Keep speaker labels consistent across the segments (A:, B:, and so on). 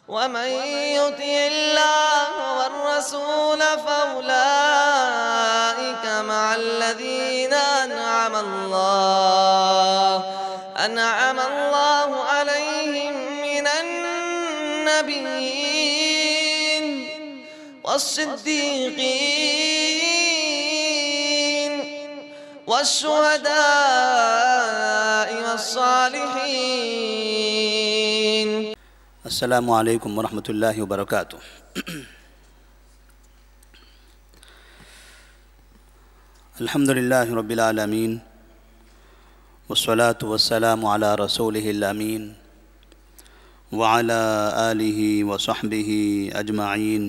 A: ومن يطع الله والرسول فأولئك مع الذين أنعم الله عليهم من النبيين والصديقين والشهداء والصالحين.
B: السلام علیکم ورحمۃ اللہ وبرکاتہ۔ الحمدللہ رب العالمین والصلاة والسلام علی رسولہ الامین وعلی آلہ وصحبہ اجمعین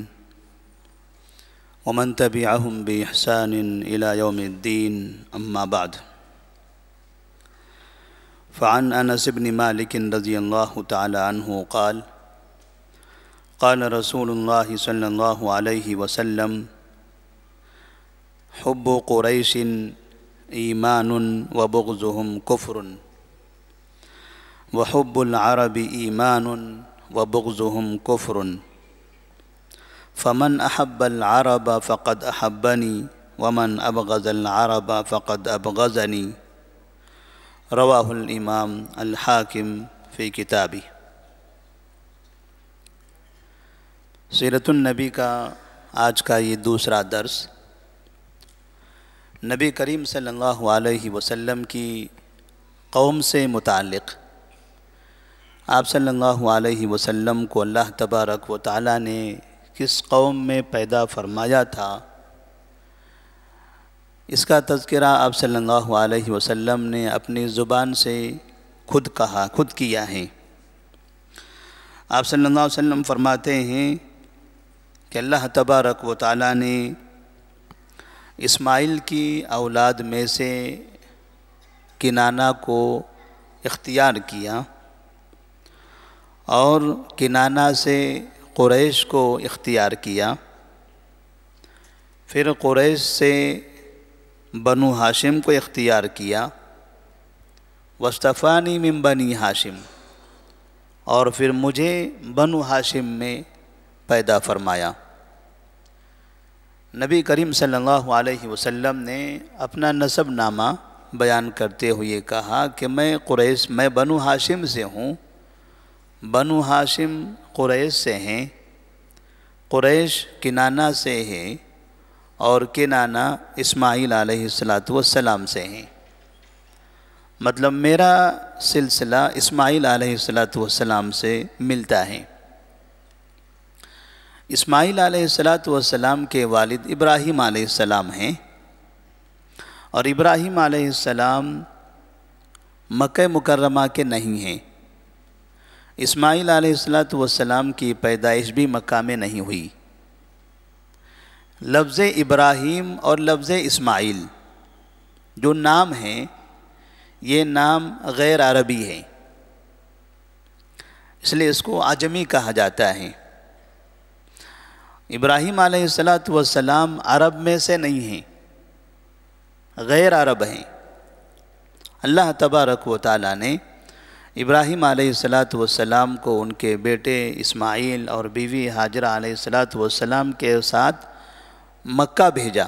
B: ومن تبعہم بإحسان الی یوم الدین، اما بعد۔ فعن انس بن مالک رضی اللہ تعالی عنہ قال قال رسول اللہ صلی اللہ علیہ وسلم حب قریش ایمان وبغضهم کفر وحب العرب ایمان وبغضهم کفر فمن احب العرب فقد احبنی ومن ابغض العرب فقد ابغضنی، رواہ الامام الحاکم فی کتابہ۔ سیرت النبی کا آج کا یہ دوسرا درس نبی کریم صلی اللہ علیہ وسلم کی قوم سے متعلق۔ آپ صلی اللہ علیہ وسلم کو اللہ تبارک و تعالیٰ نے کس قوم میں پیدا فرمایا تھا، اس کا تذکرہ آپ صلی اللہ علیہ وسلم نے اپنی زبان سے خود کیا ہے۔ آپ صلی اللہ علیہ وسلم فرماتے ہیں کہ اللہ تبارک و تعالیٰ نے اسماعیل کی اولاد میں سے کنانہ کو اختیار کیا اور کنانہ سے قریش کو اختیار کیا، پھر قریش سے بنو ہاشم کو اختیار کیا، واصطفانی من بنی ہاشم، اور پھر مجھے بنو ہاشم میں پیدا فرمایا۔ نبی کریم صلی اللہ علیہ وسلم نے اپنا نسب نامہ بیان کرتے ہوئے کہا کہ میں بنو ہاشم سے ہوں، بنو ہاشم قریش سے ہیں، قریش کنانہ سے ہیں، اور کنانہ اسماعیل علیہ السلام سے ہیں۔ مطلب میرا سلسلہ اسماعیل علیہ السلام سے ملتا ہے۔ اسماعیل علیہ السلام کے والد ابراہیم علیہ السلام ہیں، اور ابراہیم علیہ السلام مکہ مکرمہ کے نہیں ہیں۔ اسماعیل علیہ السلام کی پیدائش بھی مکہ میں نہیں ہوئی۔ لفظ ابراہیم اور لفظ اسماعیل جو نام ہیں، یہ نام غیر عربی ہے، اس لیے اس کو عجمی کہا جاتا ہے۔ ابراہیم علیہ السلام عرب میں سے نہیں ہیں، غیر عرب ہیں۔ اللہ تبارک و تعالیٰ نے ابراہیم علیہ السلام کو ان کے بیٹے اسماعیل اور بیوی ہاجرہ علیہ السلام کے ساتھ مکہ بھیجا،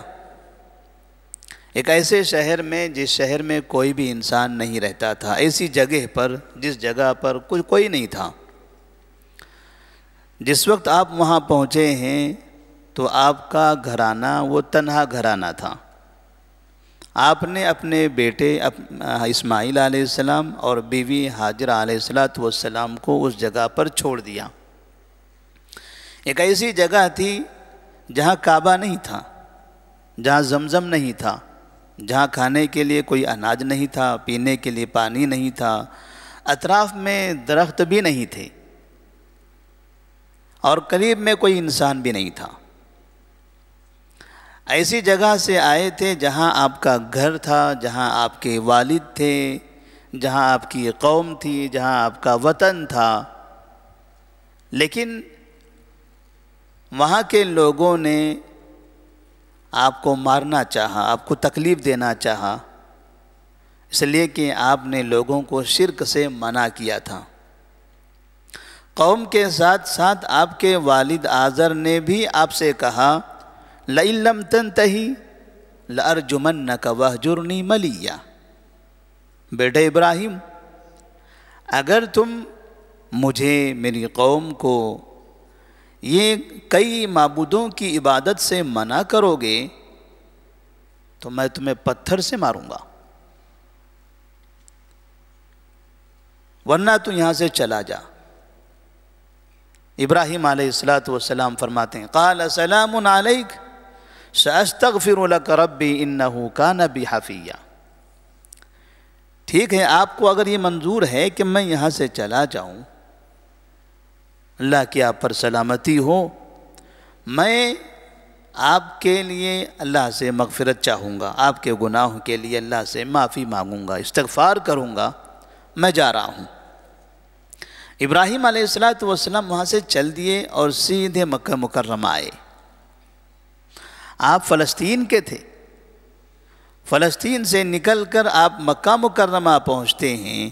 B: ایک ایسے شہر میں جس شہر میں کوئی بھی انسان نہیں رہتا تھا، ایسی جگہ پر جس جگہ پر کوئی نہیں تھا۔ جس وقت آپ وہاں پہنچے ہیں تو آپ کا گھرانہ وہ تنہا گھرانہ تھا۔ آپ نے اپنے بیٹے اسماعیل علیہ السلام اور بیوی ہاجرہ علیہ السلام کو اس جگہ پر چھوڑ دیا۔ ایک ایسی جگہ تھی جہاں کعبہ نہیں تھا، جہاں زمزم نہیں تھا، جہاں کھانے کے لیے کوئی اناج نہیں تھا، پینے کے لیے پانی نہیں تھا، اطراف میں درخت بھی نہیں تھے، اور قریب میں کوئی انسان بھی نہیں تھا۔ ایسی جگہ سے آئے تھے جہاں آپ کا گھر تھا، جہاں آپ کے والد تھے، جہاں آپ کی قوم تھی، جہاں آپ کا وطن تھا، لیکن وہاں کے لوگوں نے آپ کو مارنا چاہا، آپ کو تکلیف دینا چاہا، اس لیے کہ آپ نے لوگوں کو شرک سے منع کیا تھا۔ قوم کے ساتھ ساتھ آپ کے والد آزر نے بھی آپ سے کہا لَإِن لَّمْ تَنْتَهِ لَأَرْجُمَنَّكَ وَاهْجُرْنِي مَلِيًّا، بیٹے ابراہیم اگر تم مجھے، میری قوم کو یہ کئی معبودوں کی عبادت سے منع کرو گے تو میں تمہیں پتھر سے ماروں گا، ورنہ تو یہاں سے چلا جا۔ ابراہیم علیہ السلام فرماتے ہیں قال سلام علیک سأستغفر لک ربی انہ کان بی حفیہ، ٹھیک ہے آپ کو اگر یہ منظور ہے کہ میں یہاں سے چلا جاؤں، اللہ کی آپ پر سلامتی ہو، میں آپ کے لیے اللہ سے مغفرت چاہوں گا، آپ کے گناہوں کے لیے اللہ سے معافی مانگوں گا، استغفار کروں گا، میں جا رہا ہوں۔ ابراہیم علیہ السلام وہاں سے چل دیے اور سیدھے مکہ مکرمہ آئے۔ آپ فلسطین کے تھے، فلسطین سے نکل کر آپ مکہ مکرمہ پہنچتے ہیں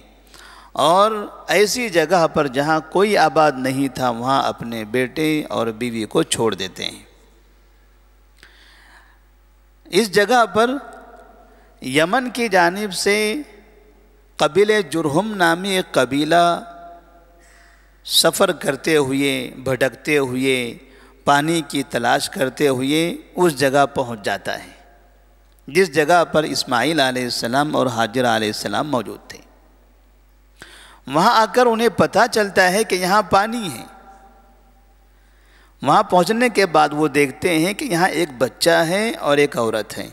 B: اور ایسی جگہ پر جہاں کوئی آباد نہیں تھا وہاں اپنے بیٹے اور بیوی کو چھوڑ دیتے ہیں۔ اس جگہ پر یمن کی جانب سے قبیلہ جرہم نامی ایک قبیلہ سفر کرتے ہوئے، بھٹکتے ہوئے، پانی کی تلاش کرتے ہوئے اس جگہ پہنچ جاتا ہے جس جگہ پر اسماعیل علیہ السلام اور حاجر علیہ السلام موجود تھے۔ وہاں آ کر انہیں پتہ چلتا ہے کہ یہاں پانی ہے۔ وہاں پہنچنے کے بعد وہ دیکھتے ہیں کہ یہاں ایک بچہ ہے اور ایک عورت ہے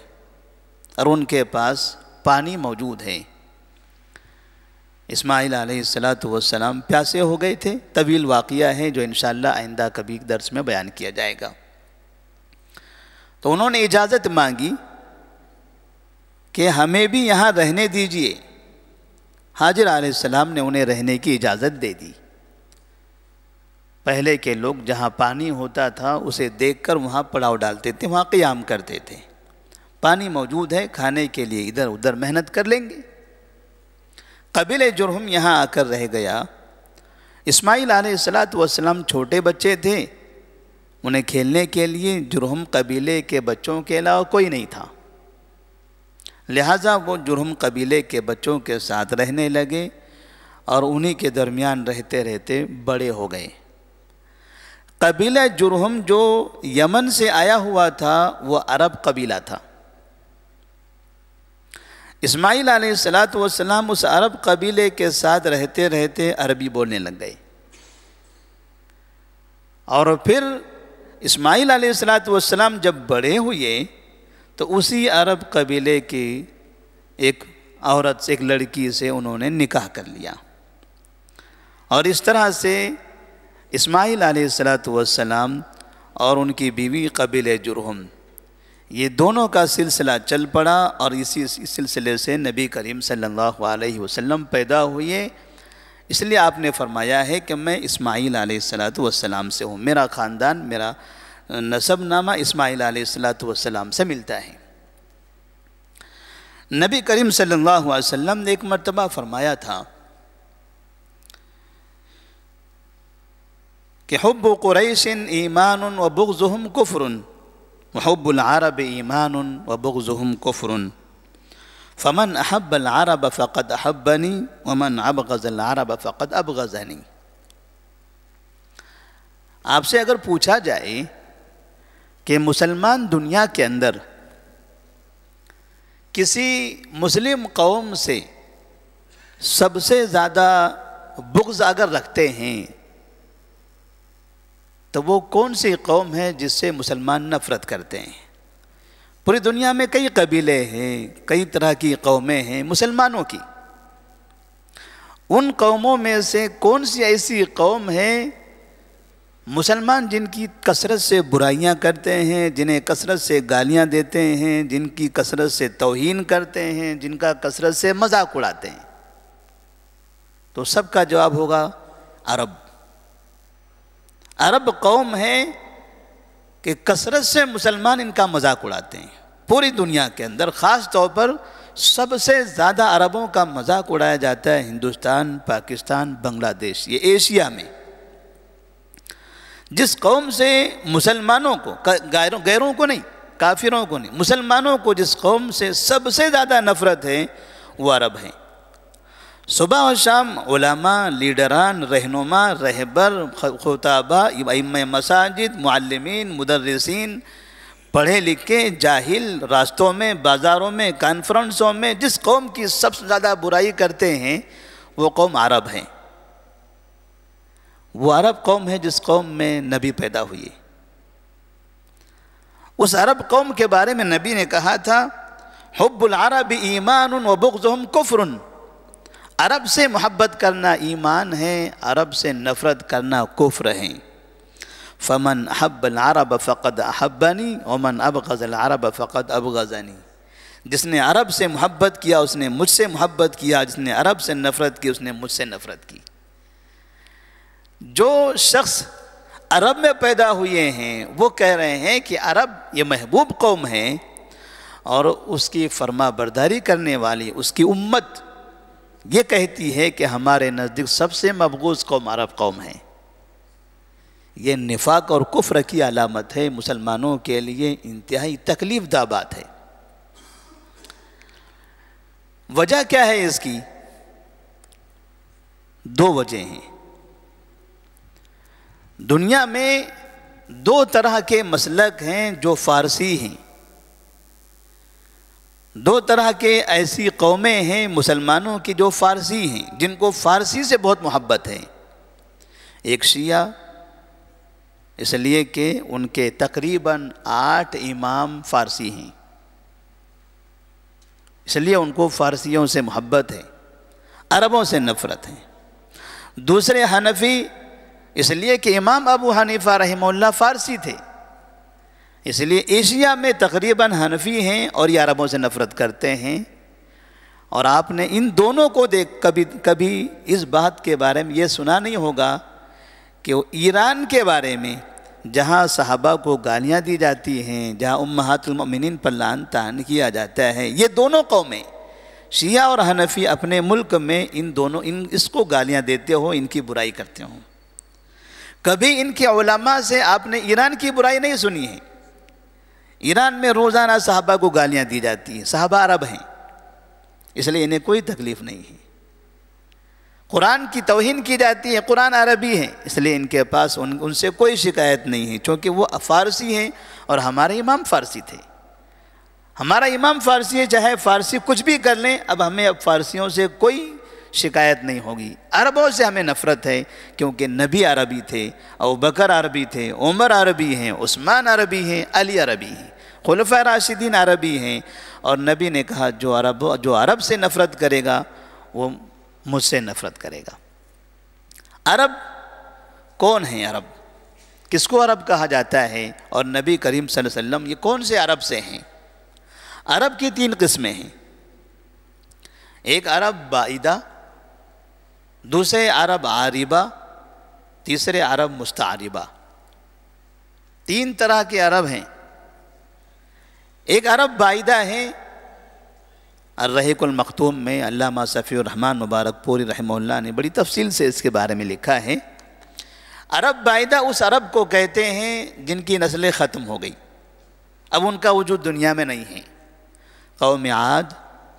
B: اور ان کے پاس پانی موجود ہے۔ اسماعیل علیہ السلام پیاسے ہو گئے تھے، طویل واقعہ ہے جو انشاءاللہ آئندہ کبھی درس میں بیان کیا جائے گا۔ تو انہوں نے اجازت مانگی کہ ہمیں بھی یہاں رہنے دیجئے۔ حاجر علیہ السلام نے انہیں رہنے کی اجازت دے دی۔ پہلے کے لوگ جہاں پانی ہوتا تھا اسے دیکھ کر وہاں پڑاؤ ڈالتے تھے، وہاں قیام کرتے تھے، پانی موجود ہے کھانے کے لیے ادھر ادھر محنت کر لیں گے۔ قبیلہ جرہم یہاں آ کر رہ گیا۔ اسماعیل علیہ السلام چھوٹے بچے تھے، انہیں کھیلنے کے لیے جرہم قبیلے کے بچوں کے علاوہ کوئی نہیں تھا، لہٰذا وہ جرہم قبیلے کے بچوں کے ساتھ رہنے لگے اور انہی کے درمیان رہتے رہتے بڑے ہو گئے۔ قبیلہ جرہم جو یمن سے آیا ہوا تھا وہ عرب قبیلہ تھا۔ اسماعیل علیہ السلام اس عرب قبیلے کے ساتھ رہتے رہتے عربی بولنے لگ گئے، اور پھر اسماعیل علیہ السلام جب بڑے ہوئے تو اسی عرب قبیلے کی ایک عورت سے، ایک لڑکی سے انہوں نے نکاح کر لیا، اور اس طرح سے اسماعیل علیہ السلام اور ان کی بیوی قبیلہ جرہم یہ دونوں کا سلسلہ چل پڑا، اور اسی سلسلے سے نبی کریم صلی اللہ علیہ وسلم پیدا ہوئے۔ اس لیے آپ نے فرمایا ہے کہ میں اسماعیل علیہ السلام سے ہوں، میرا خاندان، میرا نسب نامہ اسماعیل علیہ السلام سے ملتا ہے۔ نبی کریم صلی اللہ علیہ وسلم نے ایک مرتبہ فرمایا تھا کہ حب قریش ایمان و بغضهم کفر وحب العرب ایمان و بغضهم کفر فمن احب العرب فقد احبنی ومن ابغض العرب فقد ابغضنی۔ آپ سے اگر پوچھا جائے کہ مسلمان دنیا کے اندر کسی مسلم قوم سے سب سے زیادہ بغض اگر رکھتے ہیں تو وہ کون سی قوم ہے جس سے مسلمان نفرت کرتے ہیں؟ پوری دنیا میں کئی قبیلے ہیں، کئی طرح کی قومیں ہیں مسلمانوں کی، ان قوموں میں سے کون سی ایسی قوم ہے مسلمان جن کی کثرت سے برائیاں کرتے ہیں، جنہیں کثرت سے گالیاں دیتے ہیں، جن کی کثرت سے توہین کرتے ہیں، جن کا کثرت سے مذاق اڑاتے ہیں؟ تو سب کا جواب ہوگا عرب۔ عرب قوم ہے کہ کثرت سے مسلمان ان کا مذاق اڑاتے ہیں۔ پوری دنیا کے اندر خاص طور پر سب سے زیادہ عربوں کا مذاق اڑایا جاتا ہے ہندوستان، پاکستان، بنگلہ دیش، یہ ایشیا میں۔ جس قوم سے مسلمانوں کو، غیروں کو نہیں، کافروں کو نہیں، مسلمانوں کو جس قوم سے سب سے زیادہ نفرت ہے وہ عرب ہیں۔ صبح و شام علماء، لیڈران، رہنما، رہبر، خطابہ، ائمہ مساجد، معلمین، مدرسین، پڑھے لکھے جاہل راستوں میں، بازاروں میں، کانفرنسوں میں جس قوم کی سب سے زیادہ برائی کرتے ہیں وہ قوم عرب ہیں۔ وہ عرب قوم ہے جس قوم میں نبی پیدا ہوئے۔ اس عرب قوم کے بارے میں نبی نے کہا تھا حب العرب ایمان و بغضهم کفر، عرب سے محبت کرنا ایمان ہے، عرب سے نفرت کرنا کفر ہے۔ فمن احب العرب فقد احبنی ومن ابغض العرب فقد ابغضنی، جس نے عرب سے محبت کیا اس نے مجھ سے محبت کیا، جس نے عرب سے نفرت کی اس نے مجھ سے نفرت کی۔ جو شخص عرب میں پیدا ہوئے ہیں وہ کہہ رہے ہیں کہ عرب یہ محبوب قوم ہے، اور اس کی فرما برداری کرنے والی اس کی امت یہ کہتی ہے کہ ہمارے نزدیک سب سے مبغوض قوم عرب قوم ہے۔ یہ نفاق اور کفر کی علامت ہے، مسلمانوں کے لیے انتہائی تکلیف دہ بات ہے۔ وجہ کیا ہے اس کی؟ دو وجہ ہیں۔ دنیا میں دو طرح کے مسلک ہیں جو فارسی ہیں، دو طرح کے ایسی قومیں ہیں مسلمانوں کی جو فارسی ہیں، جن کو فارسی سے بہت محبت ہے۔ ایک شیعہ، اس لیے کہ ان کے تقریباً 8 امام فارسی ہیں، اس لیے ان کو فارسیوں سے محبت ہے، عربوں سے نفرت ہے۔ دوسرے حنفی، اس لیے کہ امام ابو حنیفہ رحمہ اللہ فارسی تھے، اس لیے ایشیا میں تقریباً حنفی ہیں اور یہ عربوں سے نفرت کرتے ہیں۔ اور آپ نے ان دونوں کو کبھی اس بات کے بارے میں یہ سنا نہیں ہوگا کہ وہ ایران کے بارے میں جہاں صحابہ کو گالیاں دی جاتی ہیں، جہاں امہات المؤمنین پر لعن طعن کیا جاتا ہے، یہ دونوں قومیں شیعہ اور حنفی اپنے ملک میں اس کو گالیاں دیتے ہو، ان کی برائی کرتے ہوں۔ کبھی ان کے علماء سے آپ نے ایران کی برائی نہیں سنی ہے۔ ایران میں روزانہ صحابہ کو گالیاں دی جاتی ہیں، صحابہ عرب ہیں، اس لیے انہیں کوئی تکلیف نہیں ہے۔ قرآن کی توہین کی جاتی ہے، قرآن عربی ہے، اس لیے ان کے پاس ان سے کوئی شکایت نہیں ہے، چونکہ وہ فارسی ہیں اور ہمارے امام فارسی تھے۔ ہمارا امام فارسی ہے، چاہے فارسی کچھ بھی کر لیں، اب ہمیں فارسیوں سے کوئی شکایت نہیں ہوگی۔ عربوں سے ہمیں نفرت ہے کیونکہ نبی عربی تھے، ابوبکر عربی تھے، عمر عربی ہیں، عثمان عربی ہیں، علی عربی ہیں، خلفائے راشدین عربی ہیں، اور نبی نے کہا جو عرب سے نفرت کرے گا وہ مجھ سے نفرت کرے گا۔ عرب کون ہیں؟ عرب کس کو عرب کہا جاتا ہے؟ اور نبی کریم صلی اللہ علیہ وسلم یہ کون سے عرب سے ہیں؟ عرب کی 3 قسمیں ہیں۔ ایک عرب بعیدہ، دوسرے عرب عاربہ، تیسرے عرب مستعربہ۔ 3 طرح کے عرب ہیں۔ ایک عرب بعیدہ ہے، الرحیق المختوم میں علامہ صفی الرحمن مبارک پوری رحمہ اللہ نے بڑی تفصیل سے اس کے بارے میں لکھا ہے۔ عرب بعیدہ اس عرب کو کہتے ہیں جن کی نسلیں ختم ہو گئی، اب ان کا وجود دنیا میں نہیں ہے۔ قوم عاد،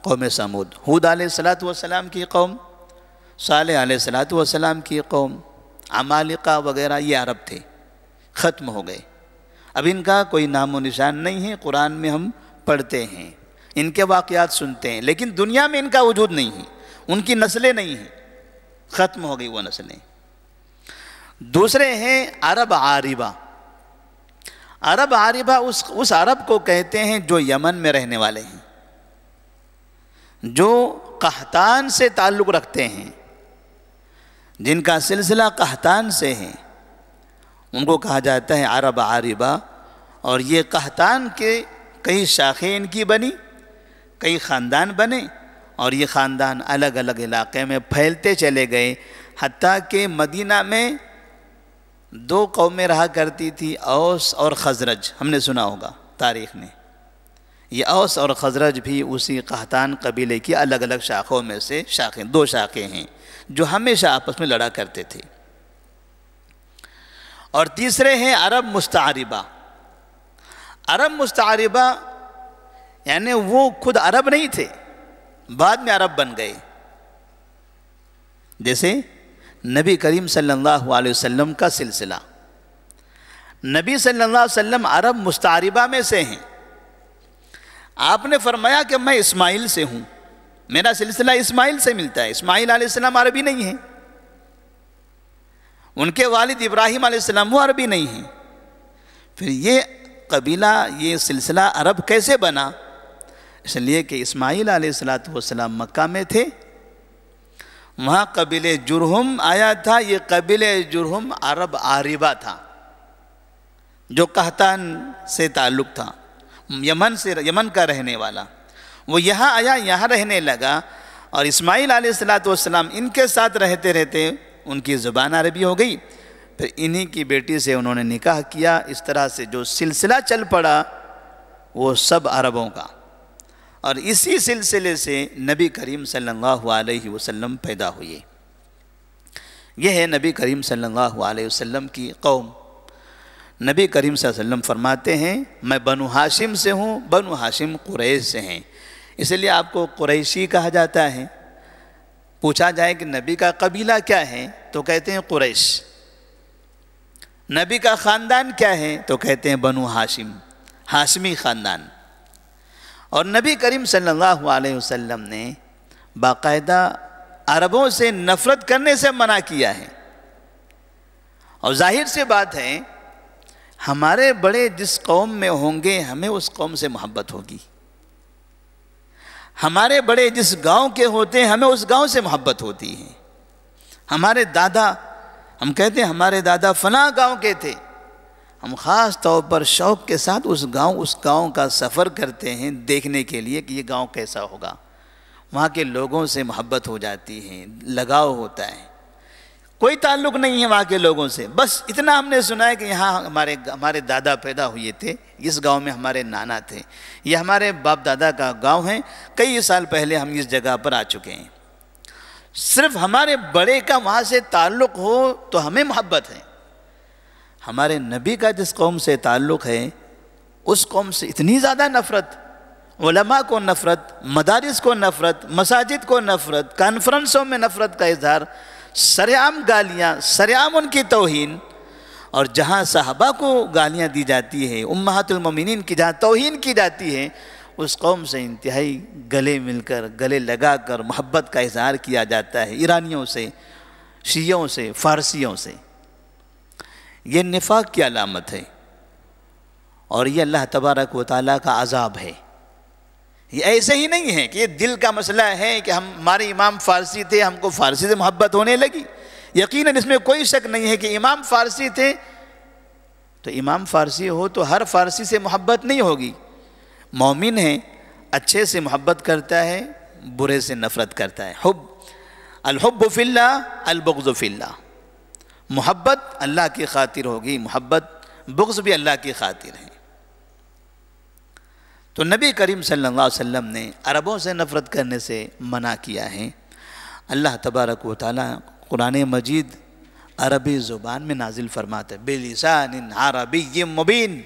B: قوم سمود، ہود علیہ السلام کی قوم، صالح علیہ السلام کی قوم، عمالقہ وغیرہ، یہ عرب تھے، ختم ہو گئے، اب ان کا کوئی نام و نشان نہیں ہے۔ قرآن میں ہم پڑھتے ہیں، ان کے واقعات سنتے ہیں، لیکن دنیا میں ان کا وجود نہیں ہے، ان کی نسلیں نہیں ہیں، ختم ہو گئی وہ نسلیں۔ دوسرے ہیں عرب عاربہ۔ عرب عاربہ اس عرب کو کہتے ہیں جو یمن میں رہنے والے ہیں، جو قحطان سے تعلق رکھتے ہیں، جن کا سلسلہ قحطان سے ہے، ان کو کہا جاتا ہے عرب عاربہ۔ اور یہ قحطان کے کئی شاخیں ان کی بنی، کئی خاندان بنے، اور یہ خاندان الگ الگ علاقے میں پھیلتے چلے گئے، حتیٰ کہ مدینہ میں 2 قومیں رہا کرتی تھی، اوس اور خزرج، ہم نے سنا ہوگا تاریخ میں۔ یہ اوس اور خزرج بھی اسی قحطان قبیلے کی الگ الگ شاخوں میں سے 2 شاخیں ہیں جو ہمیشہ آپس میں لڑا کرتے تھے۔ اور تیسرے ہیں عرب مستعربہ۔ عرب مستعربہ یعنی وہ خود عرب نہیں تھے، بعد میں عرب بن گئے، جیسے نبی کریم صلی اللہ علیہ وسلم کا سلسلہ۔ نبی صلی اللہ علیہ وسلم عرب مستعربہ میں سے ہیں۔ آپ نے فرمایا کہ میں اسماعیل سے ہوں، میرا سلسلہ اسماعیل سے ملتا ہے۔ اسماعیل علیہ السلام عربی نہیں ہیں، ان کے والد ابراہیم علیہ السلام وہ عربی نہیں ہیں۔ پھر یہ قبیلہ، یہ سلسلہ عرب کیسے بنا؟ اس لیے کہ اسماعیل علیہ السلام مکہ میں تھے، وہاں قبیلہ جرہم آیا تھا۔ یہ قبیلہ جرہم عرب عاربہ تھا، جو قحطان سے تعلق تھا، یمن کا رہنے والا۔ وہ یہاں آیا، یہاں رہنے لگا، اور اسماعیل علیہ السلام ان کے ساتھ رہتے رہتے ان کی زبان عربی ہو گئی۔ پھر انہی کی بیٹی سے انہوں نے نکاح کیا۔ اس طرح سے جو سلسلہ چل پڑا وہ سب عربوں کا، اور اسی سلسلے سے نبی کریم صلی اللہ علیہ وسلم پیدا ہوئے۔ یہ ہے نبی کریم صلی اللہ علیہ وسلم کی قوم۔ نبی کریم صلی اللہ علیہ وسلم فرماتے ہیں میں بنو ہاشم سے ہوں، بنو ہاشم قریش سے ہیں، اس لیے آپ کو قریشی کہا جاتا ہے۔ پوچھا جائے کہ نبی کا قبیلہ کیا ہے تو کہتے ہیں قریش۔ نبی کا خاندان کیا ہے تو کہتے ہیں بنو ہاشم، ہاشمی خاندان۔ اور نبی کریم صلی اللہ علیہ وسلم نے باقاعدہ عربوں سے نفرت کرنے سے منع کیا ہے، اور ظاہر سی بات ہے ہمارے بڑے جس قوم میں ہوں گے ہمیں اس قوم سے محبت ہوگی، ہمارے بڑے جس گاؤں کے ہوتے ہیں ہمیں اس گاؤں سے محبت ہوتی ہے۔ ہمارے دادا، ہم کہتے ہیں ہمارے دادا فلاں گاؤں کے تھے، ہم خاص طور پر شوق کے ساتھ اس گاؤں کا سفر کرتے ہیں دیکھنے کے لیے کہ یہ گاؤں کیسا ہوگا۔ وہاں کے لوگوں سے محبت ہو جاتی ہے، لگاؤ ہوتا ہے، کوئی تعلق نہیں ہے وہاں کے لوگوں سے، بس اتنا ہم نے سنا ہے کہ یہاں ہمارے دادا پیدا ہوئے تھے، اس گاؤں میں ہمارے نانا تھے، یہ ہمارے باپ دادا کا گاؤں ہے، کئی سال پہلے ہم اس جگہ پر آ چکے ہیں۔ صرف ہمارے بڑے کا وہاں سے تعلق ہو تو ہمیں محبت ہے۔ ہمارے نبی کا جس قوم سے تعلق ہے اس قوم سے اتنی زیادہ نفرت، علماء کو نفرت، مدارس کو نفرت، مساجد کو نفرت، کانفرنسوں میں نفرت کا اظہار، سرعام گالیاں، سرعام ان کی توہین، اور جہاں صحابہ کو گالیاں دی جاتی ہے، امہات المومنین کی جہاں توہین کی جاتی ہے، اس قوم سے انتہائی گلے مل کر، گلے لگا کر محبت کا اظہار کیا جاتا ہے، ایرانیوں سے، شیعوں سے، فارسیوں سے۔ یہ نفاق کی علامت ہے، اور یہ اللہ تبارک و تعالیٰ کا عذاب ہے۔ یہ ایسے ہی نہیں ہے کہ یہ دل کا مسئلہ ہے کہ ہمارے امام فارسی تھے، ہم کو فارسی سے محبت ہونے لگی۔ یقیناً اس میں کوئی شک نہیں ہے کہ امام فارسی تھے تو امام فارسی ہو تو ہر فارسی سے محبت نہیں ہوگی۔ مومن ہے، اچھے سے محبت کرتا ہے، برے سے نفرت کرتا ہے۔ الحب فی اللہ، البغض فی اللہ۔ محبت اللہ کی خاطر ہوگی، محبت بغض بھی اللہ کی خاطر ہے۔ تو نبی کریم صلی اللہ علیہ وسلم نے عربوں سے نفرت کرنے سے منع کیا ہے۔ اللہ تبارک و تعالیٰ قرآن مجید عربی زبان میں نازل فرماتا ہے، بِلِسَانٍ عَرَبِيٍّ مُبِينٍ۔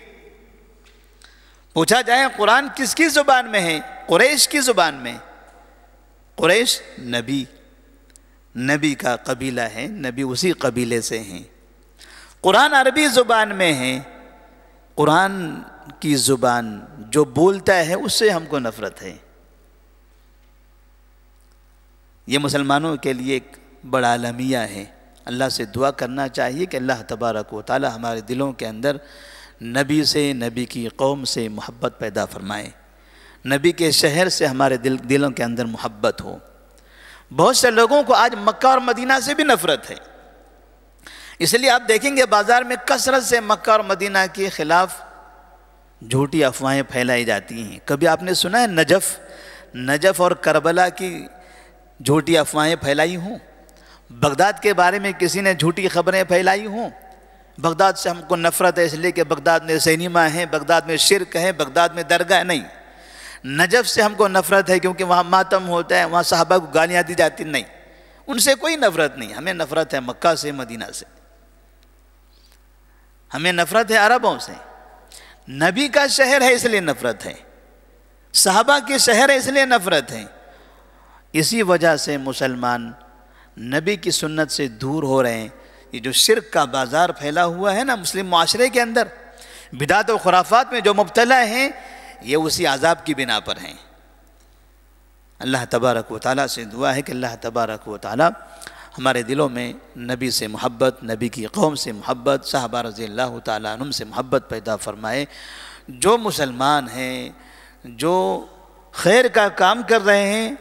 B: پوچھا جائے قرآن کس کی زبان میں ہے؟ قریش کی زبان میں۔ قریش نبی کا قبیلہ ہے، نبی اسی قبیلے سے ہیں۔ قرآن عربی زبان میں ہے، قرآن کی زبان جو بولتا ہے اس سے ہم کو نفرت ہے۔ یہ مسلمانوں کے لیے ایک بڑا المیہ ہے۔ اللہ سے دعا کرنا چاہیے کہ اللہ تبارک و تعالی ہمارے دلوں کے اندر نبی سے، نبی کی قوم سے محبت پیدا فرمائے، نبی کے شہر سے ہمارے دلوں کے اندر محبت ہو۔ بہت سے لوگوں کو آج مکہ اور مدینہ سے بھی نفرت ہے، اس لیے آپ دیکھیں گے بازار میں کثرت سے مکہ اور مدینہ کے خلاف جھوٹی افواہیں پھیلائی جاتی ہیں۔ کبھی آپ نے سنا ہے نجف اور کربلا کی جھوٹی افواہیں پھیلائی ہوں؟ بغداد کے بارے میں کسی نے جھوٹی خبریں پھیلائی ہوں؟ بغداد سے ہم کو نفرت ہے اس لیے کہ بغداد میں سینما ہے، بغداد میں شرک ہے، بغداد میں درگاہ نہیں۔ نجف سے ہم کو نفرت ہے کیونکہ وہاں ماتم ہوتا ہے، وہاں صحابہ کو گالیاں دی جاتی، نہیں، ان سے کوئی نفرت نہیں، ہمیں نفرت ہے مکہ سے، مدینہ سے۔ ہمیں نفرت ہے عربوں سے، نبی کا شہر ہے اس لیے نفرت ہے، صحابہ کے شہر ہے اس لیے نفرت ہے۔ اسی وجہ سے مسلمان نبی کی سنت سے دور ہو رہے ہیں۔ یہ جو شرک کا بازار پھیلا ہوا ہے نا مسلم معاشرے کے اندر، بدعت و خرافات میں جو مبتلا ہیں، یہ اسی عذاب کی بنا پر ہیں۔ اللہ تبارک و تعالیٰ سے دعا ہے کہ اللہ تبارک و تعالیٰ ہمارے دلوں میں نبی سے محبت، نبی کی قوم سے محبت، صحابہ رضی اللہ تعالیٰ عنہم سے محبت پیدا فرمائے۔ جو مسلمان ہیں، جو خیر کا کام کر رہے ہیں،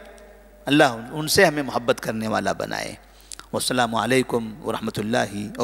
B: اللہ ان سے ہمیں محبت کرنے والا بنائے۔ والسلام علیکم ورحمۃ اللہ وبرکاتہ۔